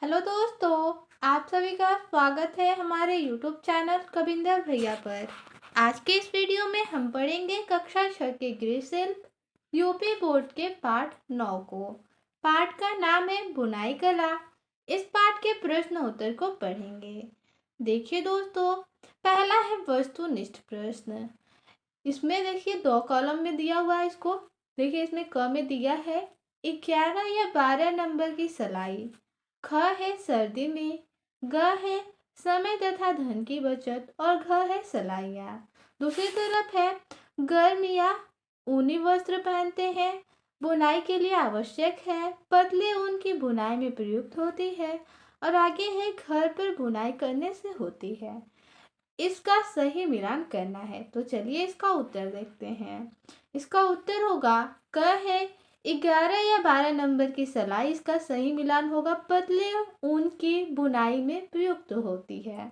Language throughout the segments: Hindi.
हेलो दोस्तों, आप सभी का स्वागत है हमारे यूट्यूब चैनल कविंदर भैया पर। आज के इस वीडियो में हम पढ़ेंगे कक्षा 6 के गृहशिल्प यूपी बोर्ड के पाठ 9 को। पाठ का नाम है बुनाई कला। इस पाठ के प्रश्न उत्तर को पढ़ेंगे। देखिए दोस्तों, पहला है वस्तुनिष्ठ प्रश्न। इसमें देखिए 2 कॉलम में दिया हुआ है। इसको देखिए, इसमें क में दिया है 11 या 12 नंबर की सिलाई। ख है सर्दी में, ग है समय तथा धन की बचत और घ है सलाइयाँ। दूसरी तरफ है गर्मियाँ ऊनी वस्त्र पहनते हैं, बुनाई के लिए आवश्यक है, पतले ऊन की बुनाई में प्रयुक्त होती है। और आगे है घर पर बुनाई करने से होती है। इसका सही मिलान करना है, तो चलिए इसका उत्तर देखते हैं। इसका उत्तर होगा क है 11 या 12 नंबर की सिलाई। इसका सही मिलान होगा पतले ऊन की बुनाई में प्रयुक्त होती है।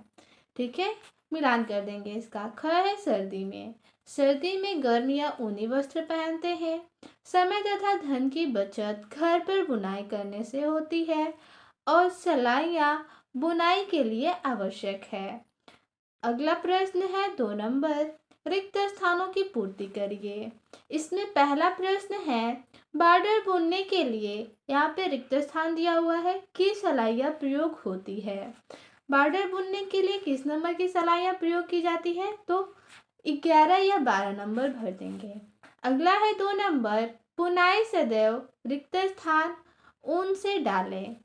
ठीक है, मिलान कर देंगे इसका। ख है सर्दी में। सर्दी में गर्म या ऊनी वस्त्र पहनते हैं। समय तथा धन की बचत घर पर बुनाई करने से होती है और सिलाइयाँ बुनाई के लिए आवश्यक है। अगला प्रश्न है 2 नंबर, रिक्त स्थानों की पूर्ति करिए। इसमें पहला प्रश्न है बॉर्डर बुनने के लिए यहाँ पे रिक्त स्थान दिया हुआ है कि सलाइयाँ प्रयोग होती है। बॉर्डर बुनने के लिए किस नंबर की सलाइयाँ प्रयोग की जाती है, तो 11 या 12 नंबर भर देंगे। अगला है 2 नंबर, बुनाई सदैव रिक्त स्थान ऊन से डालें।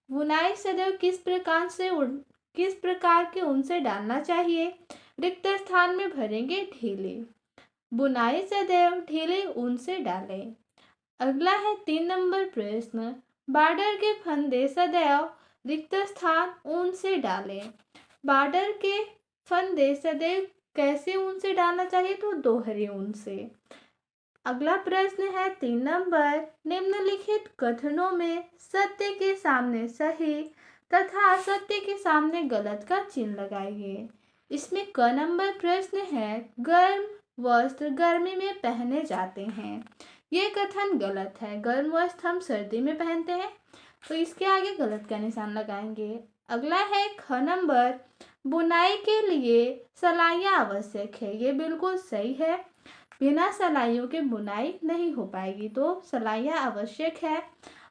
बुनाई सदैव किस प्रकार के ऊन से डालना चाहिए। रिक्त स्थान में भरेंगे ढीले। बुनाई सदैव ढीले ऊन से डालें। अगला है 3 नंबर प्रश्न, बॉर्डर के फंदे सदैव रिक्त स्थान ऊन से डालें। बॉर्डर के फंदे सदैव कैसे ऊन से डालना चाहिए, तो दोहरे ऊन से। अगला प्रश्न है 3 नंबर, निम्नलिखित कथनों में सत्य के सामने सही तथा असत्य के सामने गलत का चिन्ह लगाइए। इसमें क नंबर प्रश्न है गर्म वस्त्र गर्मी में पहने जाते हैं। ये कथन गलत है। गर्म वस्त्र हम सर्दी में पहनते हैं, तो इसके आगे गलत का निशान लगाएंगे। अगला है ख नंबर, बुनाई के लिए सलाइयाँ आवश्यक है। ये बिल्कुल सही है। बिना सलाइयों के बुनाई नहीं हो पाएगी, तो सलाइयाँ आवश्यक है।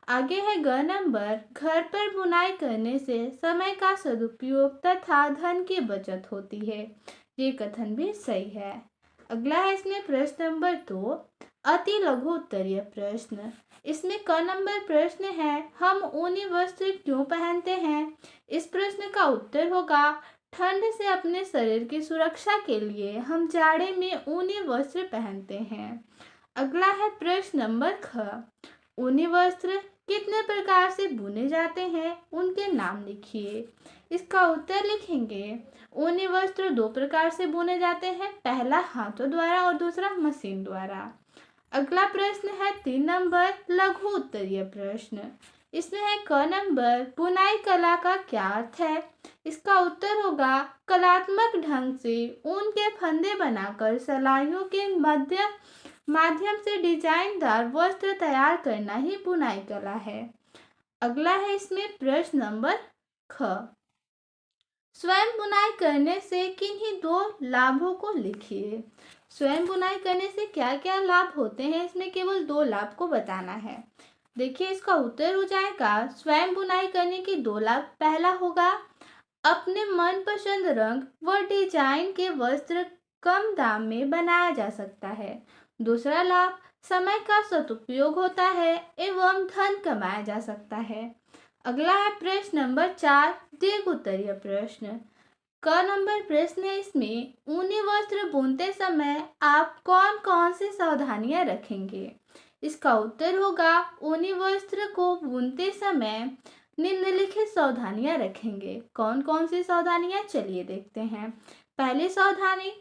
आगे है ग नंबर, घर पर बुनाई करने से समय का सदुपयोग तथा धन की बचत होती है। ये कथन भी सही है। अगला है इसमें प्रश्न नंबर 2, अति लघु उत्तरीय प्रश्न। इसमें क नंबर प्रश्न है हम ऊनी वस्त्र क्यों पहनते हैं। इस प्रश्न का उत्तर होगा ठंड से अपने शरीर की सुरक्षा के लिए हम जाड़े में ऊनी वस्त्र पहनते हैं। अगला है प्रश्न नंबर ख, ऊनी वस्त्र कितने प्रकार से बुने जाते हैं, उनके नाम लिखिए। इसका उत्तर लिखेंगे ऊनी वस्त्र 2 प्रकार से बुने जाते हैं, पहला हाथों द्वारा और दूसरा मशीन द्वारा। अगला प्रश्न है 3 नंबर, लघु उत्तरीय प्रश्न। इसमें है क नंबर, बुनाई कला का क्या अर्थ है। इसका उत्तर होगा कलात्मक ढंग से ऊन के फंदे बनाकर सलाइयों के माध्यम से डिजाइनदार वस्त्र तैयार करना ही बुनाई कला है। अगला है इसमें प्रश्न नंबर ख, स्वयं बुनाई करने से किन्हीं 2 लाभों को लिखिए। स्वयं बुनाई करने से क्या क्या लाभ होते हैं, इसमें केवल 2 लाभ को बताना है। देखिए इसका उत्तर हो जाएगा स्वयं बुनाई करने की 2 लाभ। पहला होगा अपने मनपसंद रंग व डिजाइन के वस्त्र कम दाम में बनाया जा सकता है। दूसरा लाभ, समय का सदुपयोग होता है एवं धन कमाया जा सकता है। अगला है प्रश्न नंबर 4, दीर्घ उत्तरीय प्रश्न। क नंबर प्रश्न है इसमें ऊनी वस्त्र बुनते समय आप कौन कौन सी सावधानियां रखेंगे। इसका उत्तर होगा ऊनी वस्त्र को बुनते समय निम्नलिखित सावधानियां रखेंगे। कौन कौन सी सावधानियां, चलिए देखते हैं। पहली सावधानी,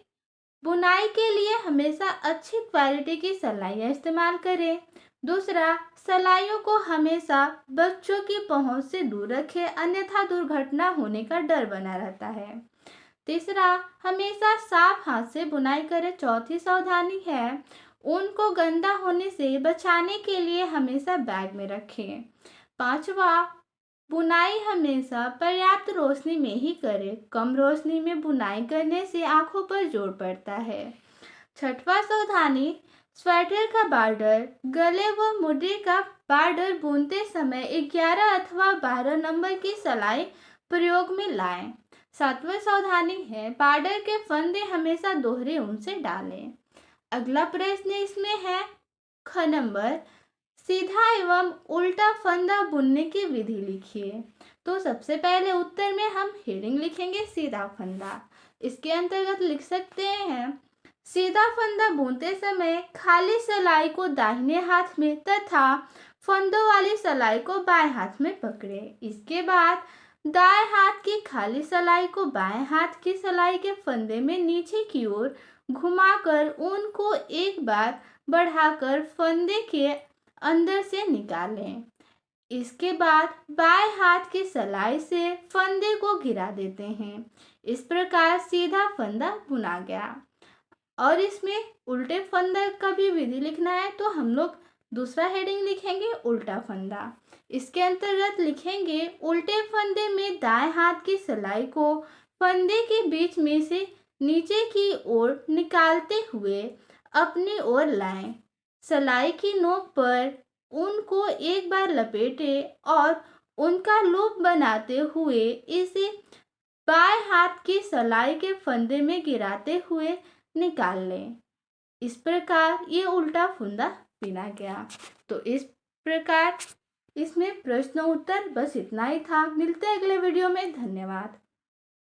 बुनाई के लिए हमेशा अच्छी क्वालिटी की सलाइयाँ इस्तेमाल करें। दूसरा, सलाइयों को हमेशा बच्चों की पहुंच से दूर रखें, अन्यथा दुर्घटना होने का डर बना रहता है। तीसरा, हमेशा साफ हाथ से बुनाई करें। चौथी सावधानी है ऊन को गंदा होने से बचाने के लिए हमेशा बैग में रखें। पांचवा, बुनाई हमेशा पर्याप्त रोशनी में ही करें। कम रोशनी में बुनाई करने से आंखों पर जोर पड़ता है। छठवां सावधानी, स्वेटर का बॉर्डर, गले व मुर्दे का बॉर्डर बुनते समय 11 अथवा 12 नंबर की सिलाई प्रयोग में लाएं। सातवां सावधानी है, बॉर्डर के फंदे हमेशा दोहरे ऊन से डालें। अगला प्रश्न इसमें है ख नंबर, सीधा एवं उल्टा फंदा बुनने की विधि लिखिए। तो सबसे पहले उत्तर में हम हेडिंग लिखेंगे सीधा फंदा। इसके अंतर्गत लिख सकते हैं, सीधा फंदा बुनते समय खाली सिलाई को दाहिने हाथ में तथा फंदों वाली सिलाई को बाएं हाथ में पकड़े। इसके बाद दाएं हाथ की खाली सिलाई को बाएं हाथ की सिलाई के फंदे में नीचे की ओर घुमाकर ऊन को एक बार बढ़ाकर फंदे के अंदर से निकालें। इसके बाद बाएं हाथ की सिलाई से फंदे को घिरा देते हैं। इस प्रकार सीधा फंदा बुना गया। और इसमें उल्टे फंदे का भी विधि लिखना है तो हम लोग दूसरा हेडिंग लिखेंगे उल्टा फंदा। इसके अंतर्गत लिखेंगे, उल्टे फंदे में दाएं हाथ की सिलाई को फंदे के बीच में से नीचे की ओर निकालते हुए अपनी ओर लाएं। सिलाई की नोक पर ऊन को एक बार लपेटें और उनका लूप बनाते हुए इसे बाएं हाथ की सिलाई के फंदे में गिराते हुए निकाल लें। इस प्रकार ये उल्टा फंदा बुना गया। तो इस प्रकार इसमें प्रश्न उत्तर बस इतना ही था। मिलते हैं अगले वीडियो में। धन्यवाद।